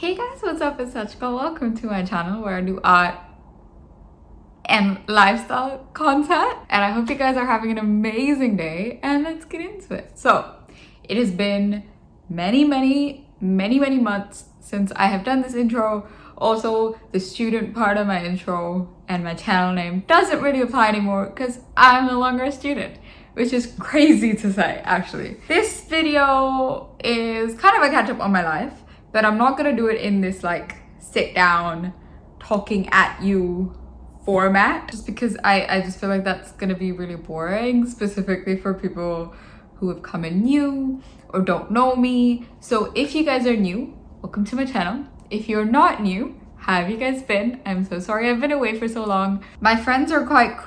Hey guys, what's up? It's Sachika. Welcome to my channel where I do art and lifestyle content. And I hope you guys are having an amazing day, and let's get into it. So it has been many months since I have done this intro. Also, the student part of my intro and my channel name doesn't really apply anymore because I'm no longer a student, which is crazy to say actually. This video is kind of a catch up on my life, but I'm not gonna do it in this like sit down talking at you format, just because I just feel like that's gonna be really boring, specifically for people who have come in new or don't know me. So if you guys are new, welcome to my channel. If you're not new, how have you guys been? I'm so sorry I've been away for so long. My friends are quite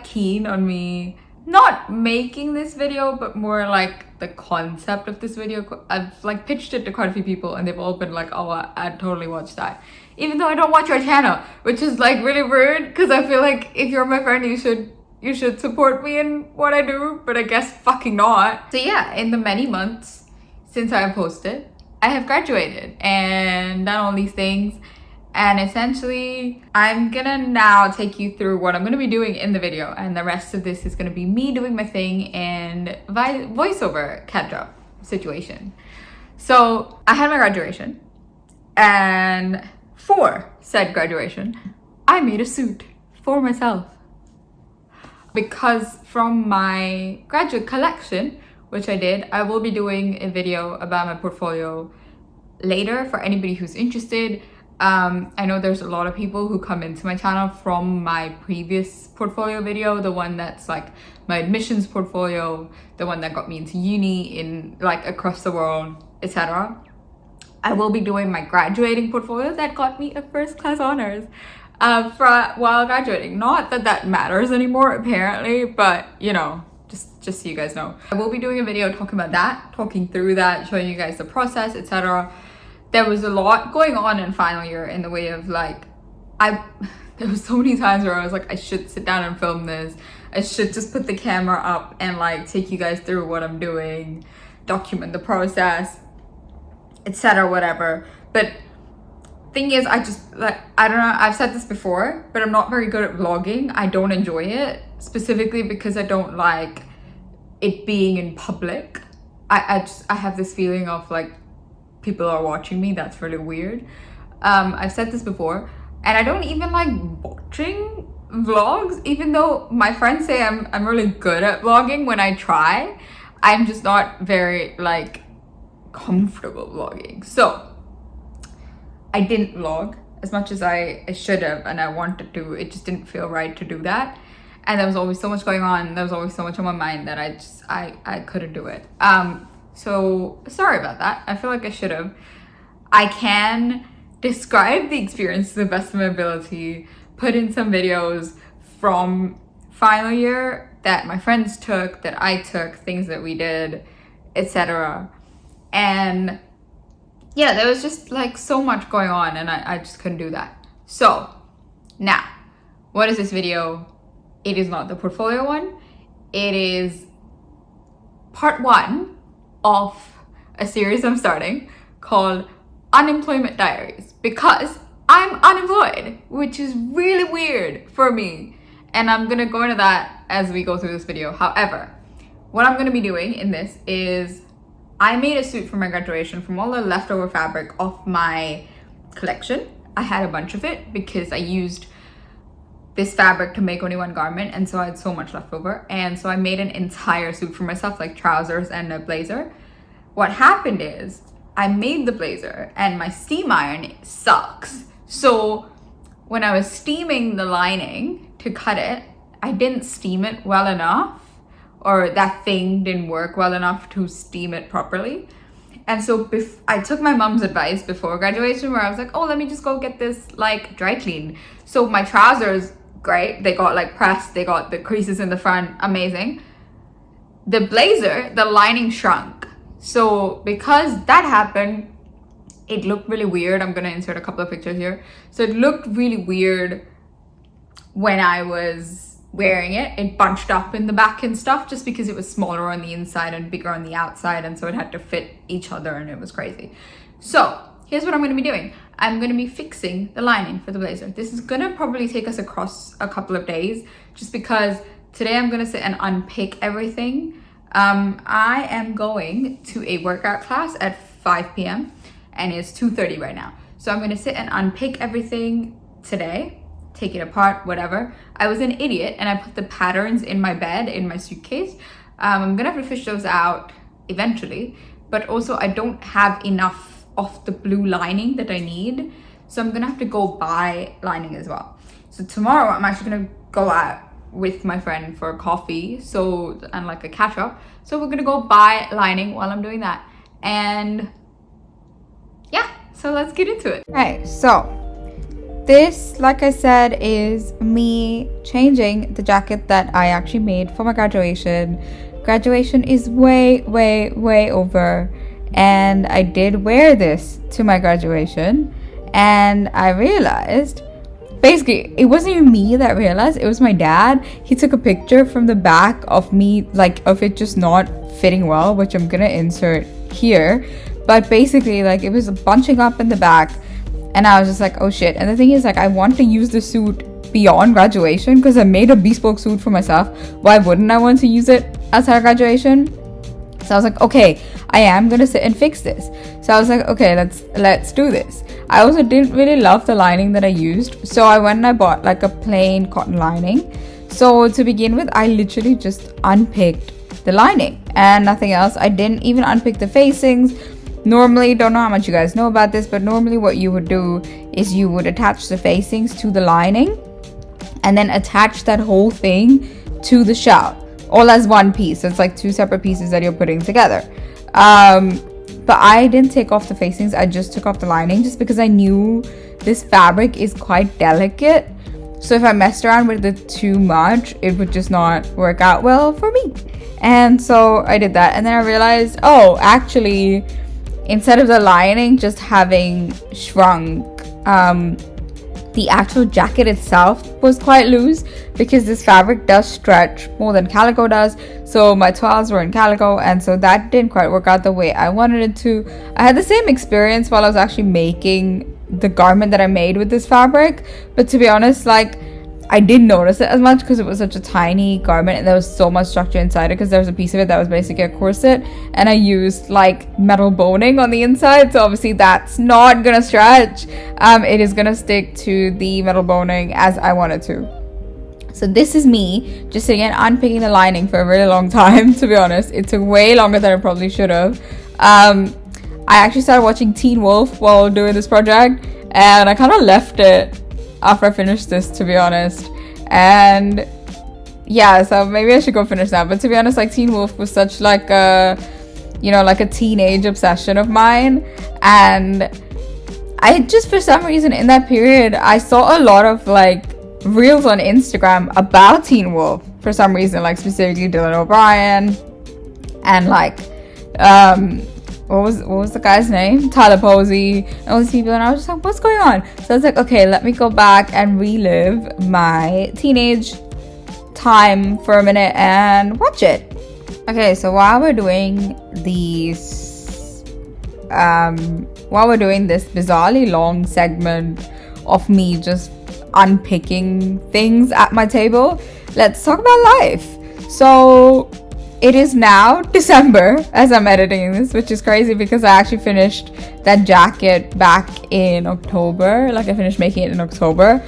keen on me not making this video, but more like the concept of this video. I've like pitched it to quite a few people and they've all been like, oh, I'd totally watch that, even though I don't watch your channel, which is like really rude because I feel like if you're my friend, you should support me in what I do, but I guess fucking not. So yeah, in the many months since I have posted, I have graduated and done all these things. And essentially, I'm gonna now take you through what I'm gonna be doing in the video, and the rest of this is gonna be me doing my thing and voiceover catch-up situation. So I had my graduation, and for said graduation, I made a suit for myself. Because from my graduate collection, which I did, I will be doing a video about my portfolio later for anybody who's interested. I know there's a lot of people who come into my channel from my previous portfolio video, the one that's like my admissions portfolio, the one that got me into uni in like across the world, etc. I will be doing my graduating portfolio that got me a first class honors while graduating. Not that that matters anymore apparently, but you know, just so you guys know. I will be doing a video talking about that, talking through that, showing you guys the process, etc. There was a lot going on in final year in the way of like, there was so many times where I was like, I should sit down and film this. I should just put the camera up and like take you guys through what I'm doing, document the process, etc. whatever. But thing is, I just like, I don't know, I've said this before, but I'm not very good at vlogging. I don't enjoy it, specifically because I don't like it being in public. I have this feeling of like, people are watching me. That's really weird. I've said this before, and I don't even like watching vlogs, even though my friends say I'm really good at vlogging when I try. I'm just not very like comfortable vlogging. So I didn't vlog as much as I should have, and I wanted to. It just didn't feel right to do that, and there was always so much going on. There was always so much on my mind that I couldn't do it. So sorry about that. I feel like I should have. I can describe the experience to the best of my ability, put in some videos from final year that my friends took, that I took, things that we did, etc. And yeah, there was just like so much going on, and I just couldn't do that. So now, what is this video? It is not the portfolio one. It is part 1 of a series I'm starting called Unemployment Diaries, because I'm unemployed, which is really weird for me, and I'm gonna go into that as we go through this video. However, what I'm gonna be doing in this is I made a suit for my graduation from all the leftover fabric of my collection. I had a bunch of it because I used this fabric to make only one garment, and so I had so much left over, and so I made an entire suit for myself, like trousers and a blazer. What happened is I made the blazer and my steam iron sucks, so when I was steaming the lining to cut it, I didn't steam it well enough, or that thing didn't work well enough to steam it properly. And so I took my mom's advice before graduation, where I was like, oh, let me just go get this like dry cleaned. So my trousers, great, they got like pressed, they got the creases in the front, amazing. The blazer, the lining shrunk. So because that happened, it looked really weird. I'm gonna insert a couple of pictures here. So it looked really weird when I was wearing it. It bunched up in the back and stuff, just because it was smaller on the inside and bigger on the outside, and so it had to fit each other, and it was crazy. So here's what I'm going to be doing. I'm going to be fixing the lining for the blazer. This is going to probably take us across a couple of days, just because today I'm going to sit and unpick everything. I am going to a workout class at 5 p.m. and it's 2:30 right now. So I'm going to sit and unpick everything today, take it apart, whatever. I was an idiot and I put the patterns in my bed, in my suitcase. I'm going to have to fish those out eventually, but also I don't have enough of the blue lining that I need. So I'm going to have to go buy lining as well. So tomorrow I'm actually going to go out with my friend for coffee, and like a catch-up. So we're gonna go buy lining while I'm doing that. And yeah, so let's get into it. Okay, so this, like I said, is me changing the jacket that I actually made for my graduation. Graduation is way over, and I did wear this to my graduation, and I realized, basically, it wasn't even me that realized, it was my dad. He took a picture from the back of me, like, of it just not fitting well, which I'm gonna insert here. But basically, like, it was bunching up in the back, and I was just like, oh shit. And the thing is, like, I want to use the suit beyond graduation because I made a bespoke suit for myself. Why wouldn't I want to use it outside graduation? So I was like, okay, I am gonna sit and fix this. So I was like, okay, let's do this. I also didn't really love the lining that I used, so I went and I bought like a plain cotton lining. So to begin with, I literally just unpicked the lining and nothing else. I didn't even unpick the facings. Normally, don't know how much you guys know about this, but normally what you would do is you would attach the facings to the lining and then attach that whole thing to the shell, all as one piece. So it's like two separate pieces that you're putting together. But I didn't take off the facings. I just took off the lining just because I knew this fabric is quite delicate. So if I messed around with it too much, it would just not work out well for me. And so I did that. And then I realized, oh, actually, instead of the lining just having shrunk, the actual jacket itself was quite loose because this fabric does stretch more than calico does. So my toiles were in calico, and so that didn't quite work out the way I wanted it to. I had the same experience while I was actually making the garment that I made with this fabric, but to be honest, like, I didn't notice it as much because it was such a tiny garment and there was so much structure inside it, because there was a piece of it that was basically a corset and I used like metal boning on the inside, so obviously that's not gonna stretch. It is gonna stick to the metal boning as I wanted to. So this is me just sitting and unpicking the lining for a really long time. To be honest, it took way longer than I probably should have. I actually started watching Teen Wolf while doing this project, and I kind of left it after I finished this, to be honest. And yeah, so maybe I should go finish that. But to be honest, like, Teen Wolf was such like a, you know, like a teenage obsession of mine. And I just, for some reason in that period, I saw a lot of like reels on Instagram about Teen Wolf for some reason, like specifically Dylan O'Brien and like what was the guy's name? Tyler Posey and all these people, and I was just like, what's going on? So I was like, okay, let me go back and relive my teenage time for a minute and watch it. Okay, so while we're doing this bizarrely long segment of me just unpicking things at my table, let's talk about life. So it is now December as I'm editing this, which is crazy because I actually finished that jacket back in October. Like, I finished making it in October.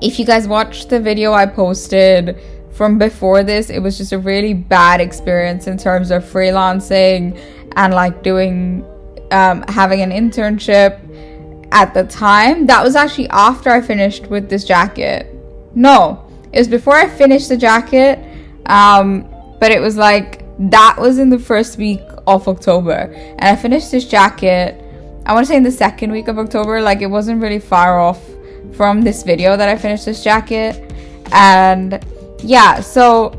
If you guys watched the video I posted from before this, it was just a really bad experience in terms of freelancing and like doing having an internship at the time. That was actually after I finished with this jacket. No, it was before I finished the jacket. But it was like, that was in the first week of October, and I finished this jacket, I want to say in the second week of October. Like, it wasn't really far off from this video that I finished this jacket. And yeah, so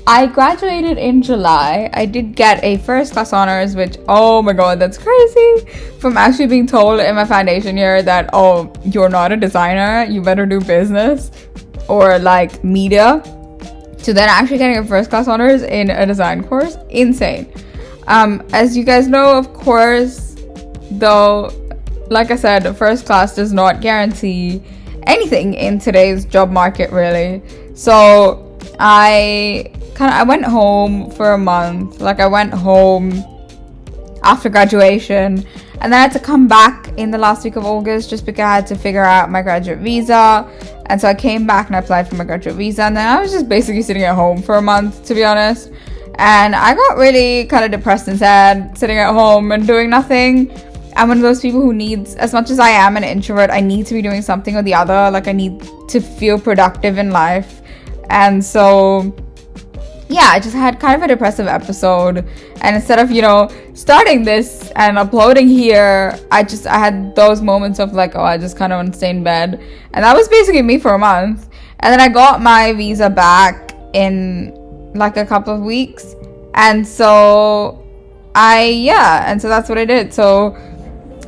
I graduated in July. I did get a first class honors, which, oh my god, that's crazy, from actually being told in my foundation year that, oh, you're not a designer, you better do business or like media, to then actually getting a first class honors in a design course. Insane. As you guys know, of course, though, like I said, first class does not guarantee anything in today's job market, really. So I went home for a month. Like, I went home after graduation, and then I had to come back in the last week of August just because I had to figure out my graduate visa. And so I came back and I applied for my graduate visa, and then I was just basically sitting at home for a month, to be honest. And I got really kind of depressed and sad sitting at home and doing nothing. I'm one of those people who needs, as much as I am an introvert, I need to be doing something or the other. Like, I need to feel productive in life. And so, yeah, I just had kind of a depressive episode. And instead of, starting this and uploading here, I had those moments of like, oh, I just kind of want to stay in bed. And that was basically me for a month. And then I got my visa back in like a couple of weeks. And so that's what I did. So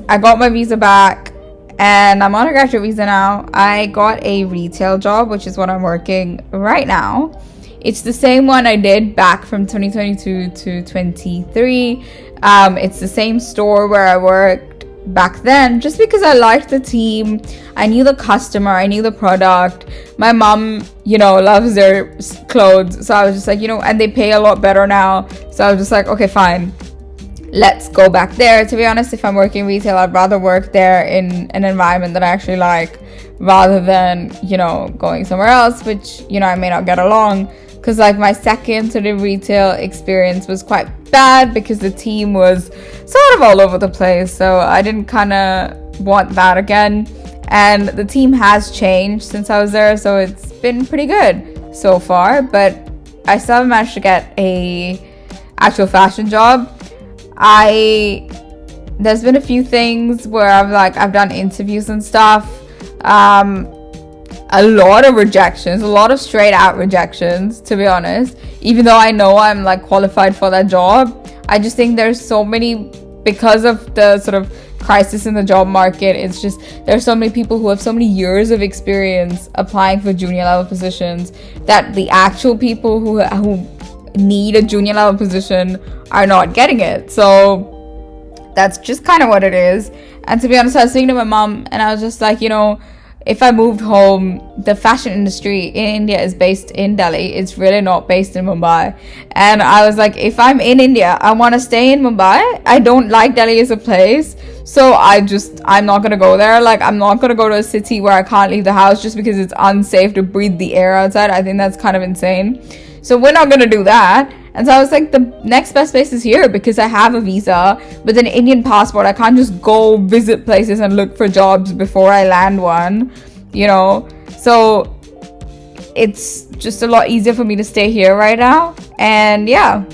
I got my visa back and I'm on a graduate visa now. I got a retail job, which is what I'm working right now. It's the same one I did back from 2022 to 23. It's the same store where I worked back then, just because I liked the team. I knew the customer, I knew the product. My mom, loves their clothes. So I was just like, and they pay a lot better now. So I was just like, okay, fine. Let's go back there. To be honest, if I'm working retail, I'd rather work there in an environment that I actually like, rather than, going somewhere else, which, I may not get along. Because like my second sort of retail experience was quite bad because the team was sort of all over the place. So I didn't kind of want that again. And the team has changed since I was there. So it's been pretty good so far. But I still haven't managed to get a actual fashion job. There's been a few things where I've done interviews and stuff. A lot of rejections, a lot of straight out rejections, to be honest. Even though I know I'm like qualified for that job, I just think there's so many, because of the sort of crisis in the job market, it's just there's so many people who have so many years of experience applying for junior level positions that the actual people who need a junior level position are not getting it. So that's just kind of what it is. And to be honest, I was speaking to my mom and I was just like, if I moved home, the fashion industry in India is based in Delhi. It's really not based in Mumbai. And I was like, if I'm in India, I want to stay in Mumbai. I don't like Delhi as a place. So I'm not going to go there. Like, I'm not going to go to a city where I can't leave the house just because it's unsafe to breathe the air outside. I think that's kind of insane. So we're not going to do that. And so I was like, the next best place is here because I have a visa with an Indian passport. I can't just go visit places and look for jobs before I land one, So it's just a lot easier for me to stay here right now. And yeah.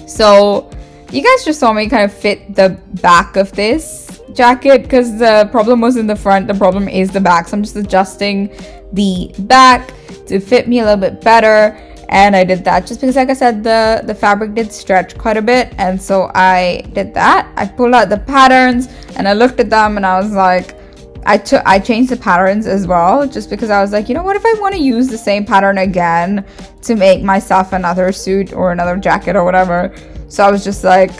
So you guys just saw me kind of fit the back of this jacket because the problem was in the front. The problem is the back. So I'm just adjusting the back to fit me a little bit better. And I did that just because, like I said, the fabric did stretch quite a bit. And so I did that. I pulled out the patterns and I looked at them and I was like, I changed the patterns as well, just because I was like, what if I want to use the same pattern again to make myself another suit or another jacket or whatever. So I was just like,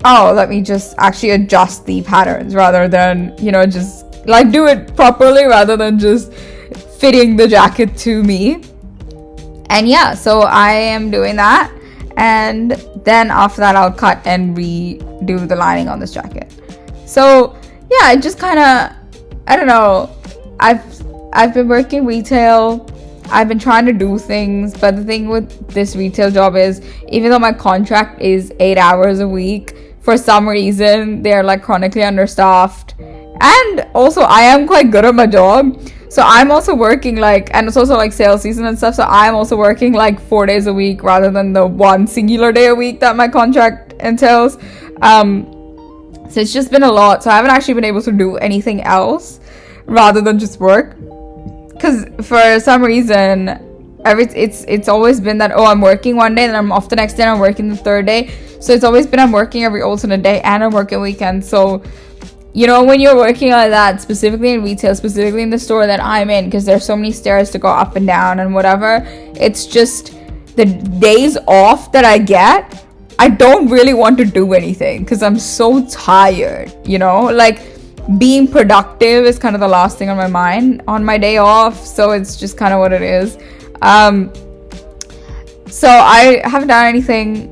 oh, let me just actually adjust the patterns rather than, just like do it properly rather than just fitting the jacket to me. And yeah, so I am doing that, and then after that I'll cut and redo the lining on this jacket. So yeah, I just kind of, I don't know, I've been working retail. I've been trying to do things, but the thing with this retail job is, even though my contract is 8 hours a week, for some reason they're like chronically understaffed. And also I am quite good at my job. So I'm also working and it's also like sales season and stuff. So I'm also working like 4 days a week rather than the one singular day a week that my contract entails. So it's just been a lot. So I haven't actually been able to do anything else rather than just work. Because for some reason, it's always been that, I'm working one day and I'm off the next day and I'm working the third day. So it's always been I'm working every alternate day and I'm working weekends. So when you're working like that, specifically in retail, specifically in the store that I'm in, because there's so many stairs to go up and down and whatever, it's just the days off that I get I don't really want to do anything because I'm so tired, you know? Like, being productive is kind of the last thing on my mind on my day off, so it's just kind of what it is. So I haven't done anything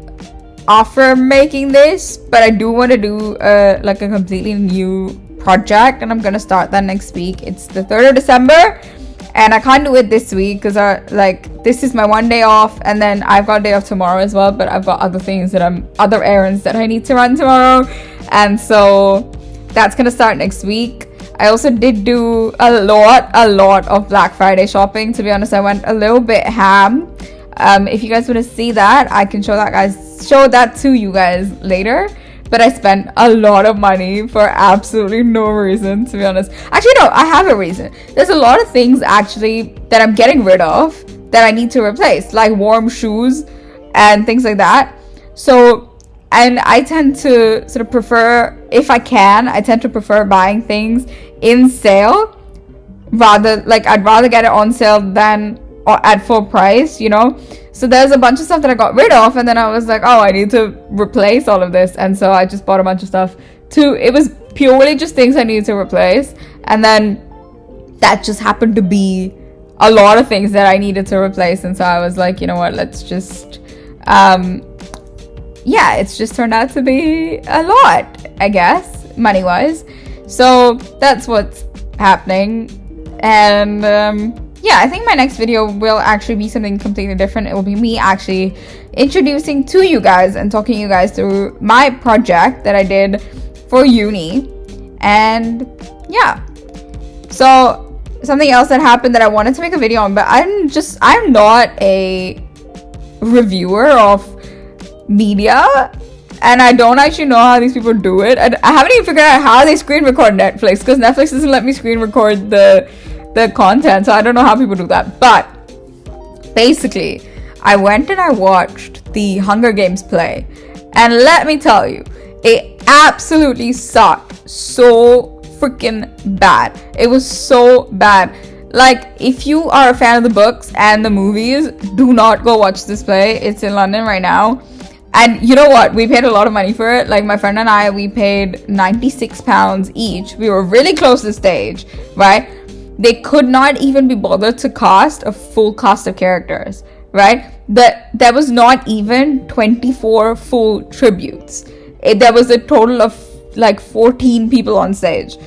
after making this, but I do want to do like a completely new project, and I'm gonna start that next week. It's the 3rd of December, and I can't do it this week because this is my one day off, and then I've got a day off tomorrow as well, but I've got other errands that I need to run tomorrow, and so that's gonna start next week. I also did do a lot of Black Friday shopping. To be honest, I went a little bit ham. If you guys want to see that, I can show that to you guys later. But I spent a lot of money for absolutely no reason, to be honest. Actually, no, I have a reason. There's a lot of things actually that I'm getting rid of that I need to replace, like warm shoes and things like that. So, and I tend to sort of prefer, if I can, I tend to prefer buying things in sale I'd rather get it on sale than at full price, you know? So there's a bunch of stuff that I got rid of, and then I was like, oh, I need to replace all of this, and so I just bought a bunch of stuff too. It was purely just things I needed to replace, and then that just happened to be a lot of things that I needed to replace, and so I was like, you know what, let's just it's just turned out to be a lot, I guess, money wise. So that's what's happening. And I think my next video will actually be something completely different. It will be me actually introducing to you guys and talking you guys through my project that I did for uni. And yeah, so something else that happened that I wanted to make a video on, but I'm not a reviewer of media, and I don't actually know how these people do it. I haven't even figured out how they screen record Netflix, because Netflix doesn't let me screen record the content, so I don't know how people do that. But basically, I went and I watched the Hunger Games play, and let me tell you, it absolutely sucked so freaking bad. It was so bad. Like, if you are a fan of the books and the movies, do not go watch this play. It's in London right now. And you know what? We paid a lot of money for it. Like, my friend and I, we paid £96 each. We were really close to the stage, right? They could not even be bothered to cast a full cast of characters, right? There was not even 24 full tributes. There was a total of like 14 people on stage.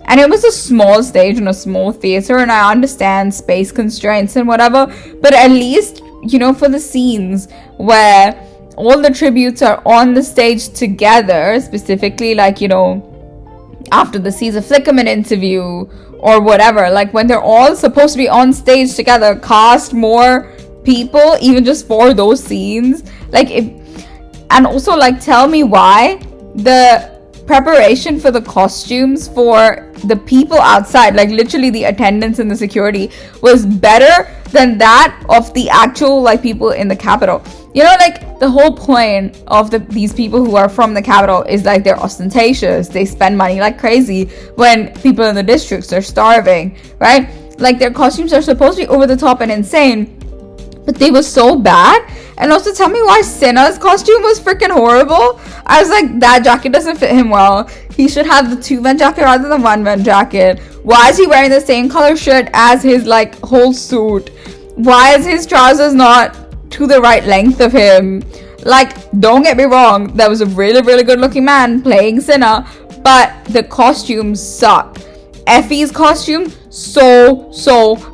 And it was a small stage in a small theater, and I understand space constraints and whatever, but at least, you know, for the scenes where all the tributes are on the stage together, specifically, like, you know, after the Caesar Flickerman interview or whatever, like when they're all supposed to be on stage together, cast more people even just for those scenes. And also, like, tell me why the preparation for the costumes for the people outside, like literally the attendants and the security, was better than that of the actual like people in the Capitol. You know, like, the whole point of these people who are from the Capitol is like they're ostentatious, they spend money like crazy, when people in the districts are starving, right? Like, their costumes are supposed to be over the top and insane, but they were so bad. And also, tell me why Cinna's costume was freaking horrible. I was like, that jacket doesn't fit him well. He should have the 2-man jacket rather than 1-man jacket. Why is he wearing the same color shirt as his like whole suit? Why is his trousers not to the right length of him? Like, don't get me wrong, that was a really, really good looking man playing Cinna, but the costumes sucked. Effie's costume, so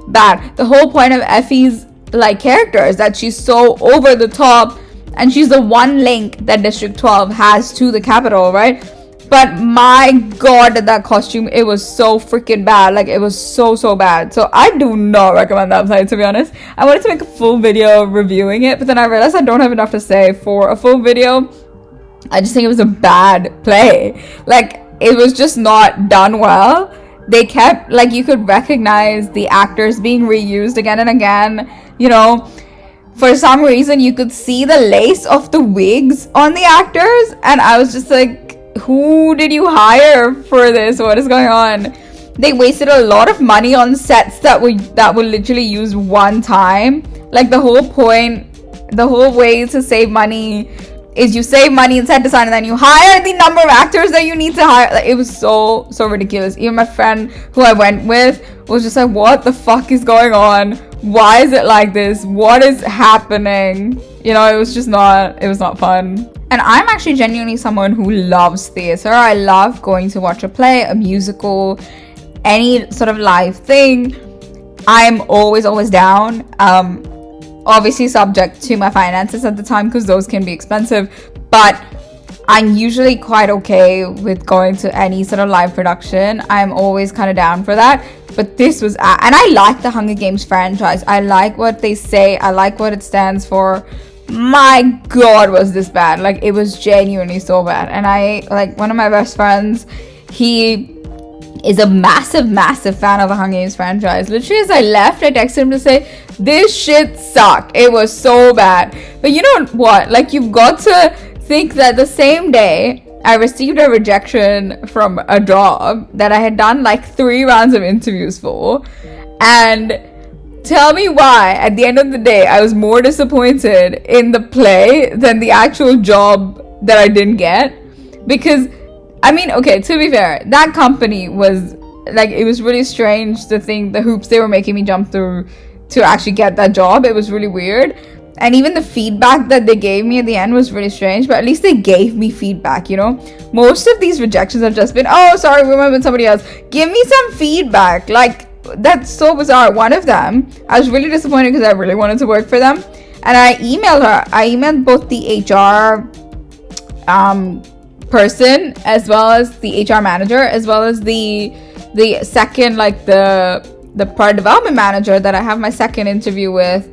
bad. The whole point of Effie's like character is that she's so over the top, and she's the one link that District 12 has to the Capitol, right? But my god, that costume, it was so freaking bad. Like, it was so bad. So I do not recommend that site, to be honest. I wanted to make a full video reviewing it, but then I realized I don't have enough to say for a full video. I just think it was a bad play. Like, it was just not done well. They kept, like, you could recognize the actors being reused again and again, you know. For some reason, you could see the lace of the wigs on the actors, and I was just like, who did you hire for this? What is going on? They wasted a lot of money on sets that were literally used one time. Like, the whole point, the whole way to save money is you save money in set design and then you hire the number of actors that you need to hire. Like, it was so ridiculous. Even my friend who I went with was just like, what the fuck is going on? Why is it like this? What is happening? You know, it was not fun. And I'm actually genuinely someone who loves theater. I love going to watch a play, a musical, any sort of live thing. I'm always down. Obviously subject to my finances at the time, because those can be expensive, but I'm usually quite okay with going to any sort of live production. I'm always kind of down for that. But this was, and I like the Hunger Games franchise. I like what they say. I like what it stands for. My God, was this bad. Like, it was genuinely so bad. And I, like, one of my best friends, he is a massive fan of the Hunger Games franchise. Literally, as I left, I texted him to say, this shit sucked. It was so bad. But you know what? Like, you've got to think that the same day I received a rejection from a job that I had done like 3 rounds of interviews for. And tell me why, at the end of the day, I was more disappointed in the play than the actual job that I didn't get. Because, I mean, okay, to be fair, that company was, like, it was really strange to think the hoops they were making me jump through to actually get that job. It was really weird. And even the feedback that they gave me at the end was really strange, but at least they gave me feedback, you know? Most of these rejections have just been, oh, sorry, we went with somebody else. Give me some feedback. Like, that's so bizarre. One of them, I was really disappointed because I really wanted to work for them. And I emailed her. I emailed both the HR person, as well as the HR manager, as well as the second, like, the product development manager that I have my second interview with.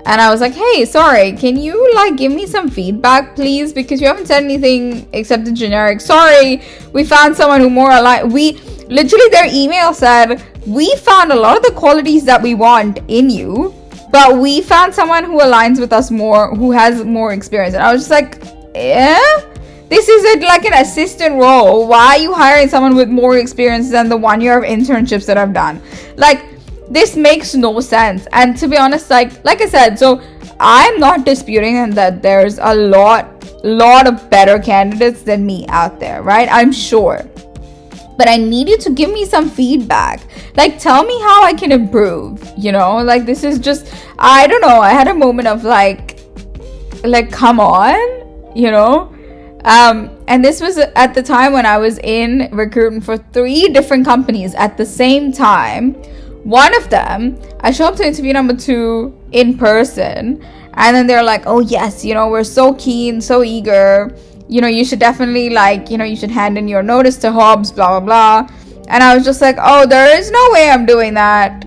And I was like, hey, sorry, can you, like, give me some feedback, please? Because you haven't said anything except the generic, sorry, we found someone who more aligned. Literally, their email said, we found a lot of the qualities that we want in you, but we found someone who aligns with us more, who has more experience. And I was just like, this is like an assistant role. Why are you hiring someone with more experience than the 1 year of internships that I've done? Like, this makes no sense. And to be honest, like I said, so I'm not disputing that there's a lot of better candidates than me out there, right? I'm sure. But I need you to give me some feedback. Like, tell me how I can improve, you know? Like, this is just, I don't know. I had a moment of like, come on, you know? And this was at the time when I was in recruitment for 3 different companies at the same time. One of them, I show up to interview number 2 in person, and then they're like, oh yes, you know, we're so keen, so eager, you know, you should definitely, like, you know, you should hand in your notice to Hobbs, blah, blah, blah. And I was just like, oh, there is no way I'm doing that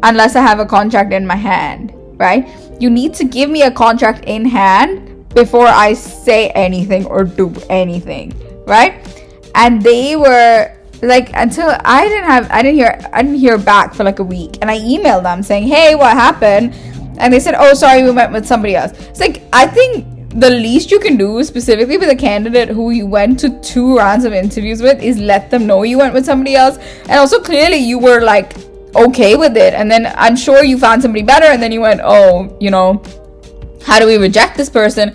unless I have a contract in my hand, right? You need to give me a contract in hand before I say anything or do anything, right? And they were like, until I didn't hear back for like a week, and I emailed them saying, hey, what happened? And they said, oh, sorry, we went with somebody else. It's like, I think the least you can do, specifically with a candidate who you went to 2 rounds of interviews with, is let them know you went with somebody else. And also, clearly you were like okay with it, and then I'm sure you found somebody better, and then you went, oh, you know, how do we reject this person?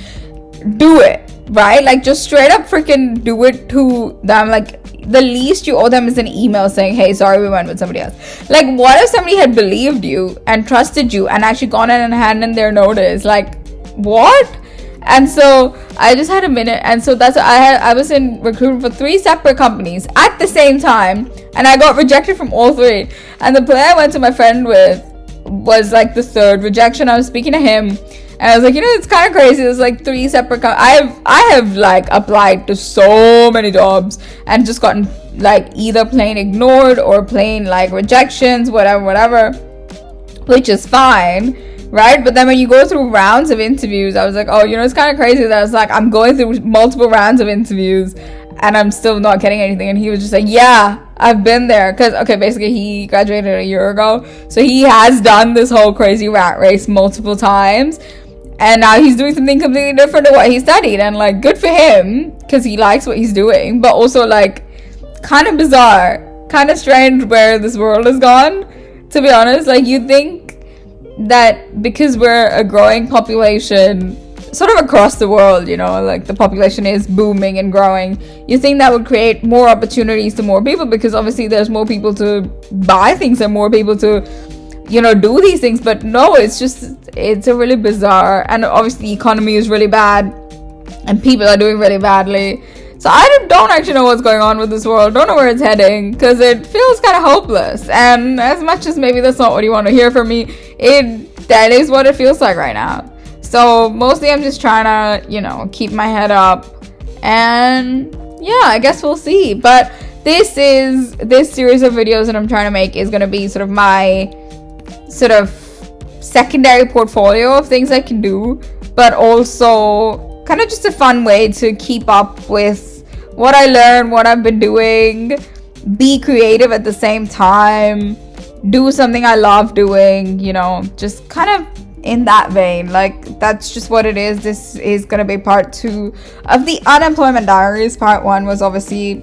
Do it, right? Like, just straight up freaking do it to them. Like, the least you owe them is an email saying, hey, sorry, we went with somebody else. Like, what if somebody had believed you and trusted you and actually gone in and handed in their notice? Like, what? And so I just had a minute, and so that's what I was in recruitment for 3 separate companies at the same time, and I got rejected from all 3. And the play I went to my friend with was like the 3rd rejection. I was speaking to him, and I was like, you know, it's kind of crazy. There's like 3 separate I have like applied to so many jobs and just gotten like either plain ignored or plain like rejections, whatever, which is fine, right? But then when you go through rounds of interviews, I was like, oh, you know, it's kind of crazy that I was like, I'm going through multiple rounds of interviews and I'm still not getting anything. And he was just like, yeah, I've been there. Because, okay, basically he graduated a year ago, so he has done this whole crazy rat race multiple times. And now he's doing something completely different to what he studied. And, like, good for him, because he likes what he's doing. But also, like, kind of bizarre. Kind of strange where this world has gone, to be honest. Like, you think that because we're a growing population, sort of across the world, you know, like the population is booming and growing. You think that would create more opportunities to more people, because obviously there's more people to buy things and more people to, you know, do these things. But no, it's a really bizarre, and obviously the economy is really bad and people are doing really badly. So I don't actually know what's going on with this world, don't know where it's heading, because it feels kind of hopeless. And as much as maybe that's not what you want to hear from me, that is what it feels like right now. So mostly I'm just trying to, you know, keep my head up, and yeah, I guess we'll see. But this series of videos that I'm trying to make is going to be sort of my sort of secondary portfolio of things I can do, but also kind of just a fun way to keep up with what I learned, what I've been doing, be creative at the same time, do something I love doing, you know, just kind of in that vein. Like, that's just what it is. This is going to be part 2 of the unemployment diaries. Part 1 was obviously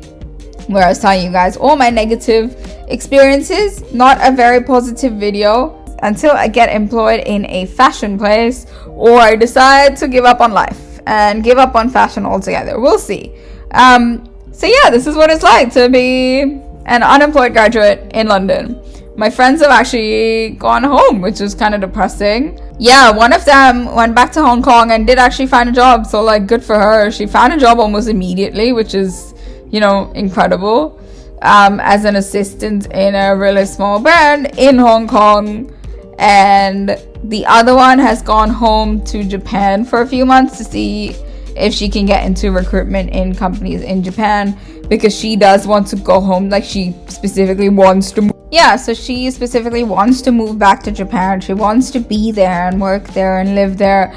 where I was telling you guys all my negative experiences. Not a very positive video until I get employed in a fashion place, or I decide to give up on life and give up on fashion altogether. We'll see. So yeah, this is what it's like to be an unemployed graduate in London. My friends have actually gone home, which is kind of depressing. Yeah, one of them went back to Hong Kong and did actually find a job. So like, good for her. She found a job almost immediately, which is, you know, incredible. As an assistant in a really small brand in Hong Kong. And the other one has gone home to Japan for a few months to see if she can get into recruitment in companies in Japan, because she does want to go home. Like, she specifically wants to so she specifically wants to move back to Japan. She wants to be there and work there and live there,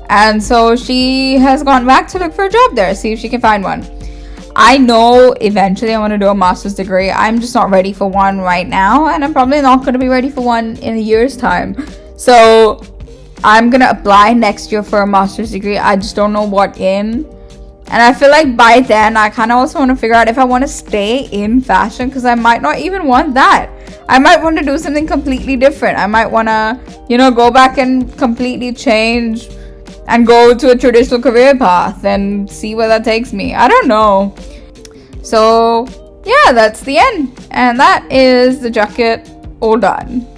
and so she has gone back to look for a job there, see if she can find one. I know eventually I want to do a master's degree. I'm just not ready for one right now, and I'm probably not going to be ready for one in a year's time. So I'm going to apply next year for a master's degree. I just don't know what in. And I feel like by then I kind of also want to figure out if I want to stay in fashion, because I might not even want that. I might want to do something completely different. I might want to, you know, go back and completely change and go to a traditional career path and see where that takes me. I don't know. So yeah, that's the end. And that is the jacket all done.